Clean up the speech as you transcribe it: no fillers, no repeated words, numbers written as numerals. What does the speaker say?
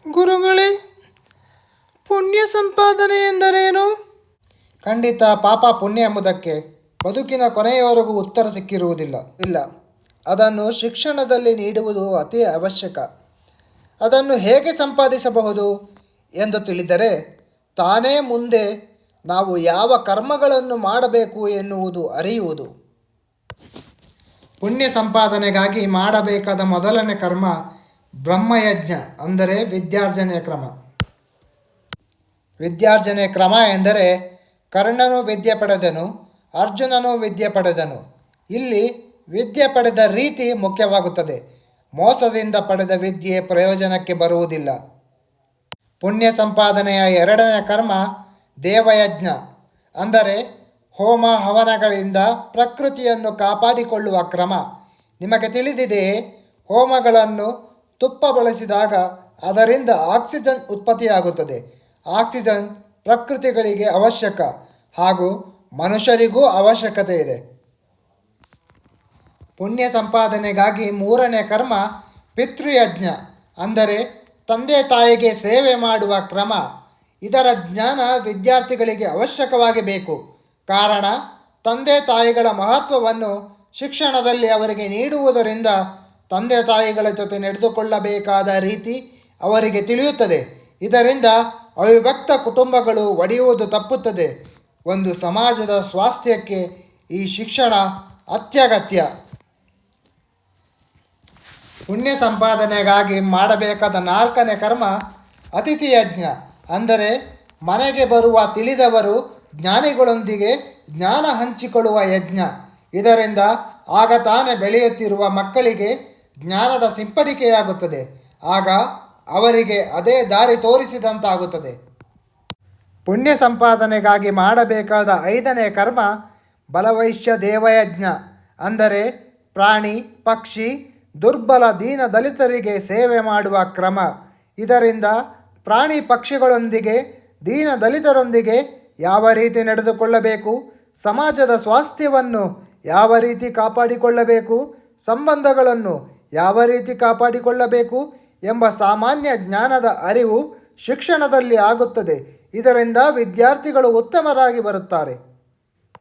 ಗುರುಗಳೇ, ಪುಣ್ಯ ಸಂಪಾದನೆ ಎಂದರೇನು? ಖಂಡಿತ ಪಾಪ ಪುಣ್ಯ ಎಂಬುದಕ್ಕೆ ಬದುಕಿನ ಕೊನೆಯವರೆಗೂ ಉತ್ತರ ಸಿಕ್ಕಿರುವುದಿಲ್ಲ. ಅದನ್ನು ಶಿಕ್ಷಣದಲ್ಲಿ ನೀಡುವುದು ಅತಿ ಅವಶ್ಯಕ. ಅದನ್ನು ಹೇಗೆ ಸಂಪಾದಿಸಬಹುದು ಎಂದು ತಿಳಿದರೆ ತಾನೇ ಮುಂದೆ ನಾವು ಯಾವ ಕರ್ಮಗಳನ್ನು ಮಾಡಬೇಕು ಎನ್ನುವುದು ಅರಿಯುವುದು. ಪುಣ್ಯ ಸಂಪಾದನೆಗಾಗಿ ಮಾಡಬೇಕಾದ ಮೊದಲನೇ ಕರ್ಮ ಬ್ರಹ್ಮಯಜ್ಞ, ಅಂದರೆ ವಿದ್ಯಾರ್ಜನೆಯ ಕ್ರಮ. ವಿದ್ಯಾರ್ಜನೆಯ ಕ್ರಮ ಎಂದರೆ ಕರ್ಣನು ವಿದ್ಯೆ ಪಡೆದನು, ಅರ್ಜುನನು ವಿದ್ಯೆ ಪಡೆದನು. ಇಲ್ಲಿ ವಿದ್ಯೆ ಪಡೆದ ರೀತಿ ಮುಖ್ಯವಾಗುತ್ತದೆ. ಮೋಸದಿಂದ ಪಡೆದ ವಿದ್ಯೆ ಪ್ರಯೋಜನಕ್ಕೆ ಬರುವುದಿಲ್ಲ. ಪುಣ್ಯ ಸಂಪಾದನೆಯ ಎರಡನೇ ಕರ್ಮ ದೇವಯಜ್ಞ, ಅಂದರೆ ಹೋಮ ಹವನಗಳಿಂದ ಪ್ರಕೃತಿಯನ್ನು ಕಾಪಾಡಿಕೊಳ್ಳುವ ಕ್ರಮ. ನಿಮಗೆ ತಿಳಿದಿದೆಯೇ, ಹೋಮಗಳನ್ನು ತುಪ್ಪ ಬಳಸಿದಾಗ ಅದರಿಂದ ಆಕ್ಸಿಜನ್ ಉತ್ಪತ್ತಿಯಾಗುತ್ತದೆ. ಆಕ್ಸಿಜನ್ ಪ್ರಕೃತಿಗಳಿಗೆ ಅವಶ್ಯಕ ಹಾಗೂ ಮನುಷ್ಯರಿಗೂ ಅವಶ್ಯಕತೆ ಇದೆ. ಪುಣ್ಯ ಸಂಪಾದನೆಗಾಗಿ ಮೂರನೇ ಕರ್ಮ ಪಿತೃಯಜ್ಞ, ಅಂದರೆ ತಂದೆ ತಾಯಿಗೆ ಸೇವೆ ಮಾಡುವ ಕ್ರಮ. ಇದರ ಜ್ಞಾನ ವಿದ್ಯಾರ್ಥಿಗಳಿಗೆ ಅವಶ್ಯಕವಾಗಿ ಬೇಕು. ಕಾರಣ, ತಂದೆ ತಾಯಿಗಳ ಮಹತ್ವವನ್ನು ಶಿಕ್ಷಣದಲ್ಲಿ ಅವರಿಗೆ ನೀಡುವುದರಿಂದ ತಂದೆ ತಾಯಿಗಳ ಜೊತೆ ನಡೆದುಕೊಳ್ಳಬೇಕಾದ ರೀತಿ ಅವರಿಗೆ ತಿಳಿಯುತ್ತದೆ. ಇದರಿಂದ ಅವಿಭಕ್ತ ಕುಟುಂಬಗಳು ಒಡೆಯುವುದು ತಪ್ಪುತ್ತದೆ. ಒಂದು ಸಮಾಜದ ಸ್ವಾಸ್ಥ್ಯಕ್ಕೆ ಈ ಶಿಕ್ಷಣ ಅತ್ಯಗತ್ಯ. ಪುಣ್ಯ ಸಂಪಾದನೆಗಾಗಿ ಮಾಡಬೇಕಾದ ನಾಲ್ಕನೇ ಕರ್ಮ ಅತಿಥಿ ಯಜ್ಞ, ಅಂದರೆ ಮನೆಗೆ ಬರುವ ತಿಳಿದವರು ಜ್ಞಾನಿಗಳೊಂದಿಗೆ ಜ್ಞಾನ ಹಂಚಿಕೊಳ್ಳುವ ಯಜ್ಞ. ಇದರಿಂದ ಆಗ ತಾನೇ ಬೆಳೆಯುತ್ತಿರುವ ಮಕ್ಕಳಿಗೆ ಜ್ಞಾನದ ಸಿಂಪಡಿಕೆಯಾಗುತ್ತದೆ. ಆಗ ಅವರಿಗೆ ಅದೇ ದಾರಿ ತೋರಿಸಿದಂತಾಗುತ್ತದೆ. ಪುಣ್ಯ ಸಂಪಾದನೆಗಾಗಿ ಮಾಡಬೇಕಾದ ಐದನೇ ಕರ್ಮ ಬಲವೈಶ್ಯ ದೇವಯಜ್ಞ, ಅಂದರೆ ಪ್ರಾಣಿ ಪಕ್ಷಿ ದುರ್ಬಲ ದೀನ ದಲಿತರಿಗೆ ಸೇವೆ ಮಾಡುವ ಕ್ರಮ. ಇದರಿಂದ ಪ್ರಾಣಿ ಪಕ್ಷಿಗಳೊಂದಿಗೆ ದೀನ ದಲಿತರೊಂದಿಗೆ ಯಾವ ರೀತಿ ನಡೆದುಕೊಳ್ಳಬೇಕು, ಸಮಾಜದ ಸ್ವಾಸ್ಥ್ಯವನ್ನು ಯಾವ ರೀತಿ ಕಾಪಾಡಿಕೊಳ್ಳಬೇಕು, ಸಂಬಂಧಗಳನ್ನು ಯಾವ ರೀತಿ ಕಾಪಾಡಿಕೊಳ್ಳಬೇಕು ಎಂಬ ಸಾಮಾನ್ಯ ಜ್ಞಾನದ ಅರಿವು ಶಿಕ್ಷಣದಲ್ಲಿ ಆಗುತ್ತದೆ. ಇದರಿಂದ ವಿದ್ಯಾರ್ಥಿಗಳು ಉತ್ತಮರಾಗಿ ಬರುತ್ತಾರೆ.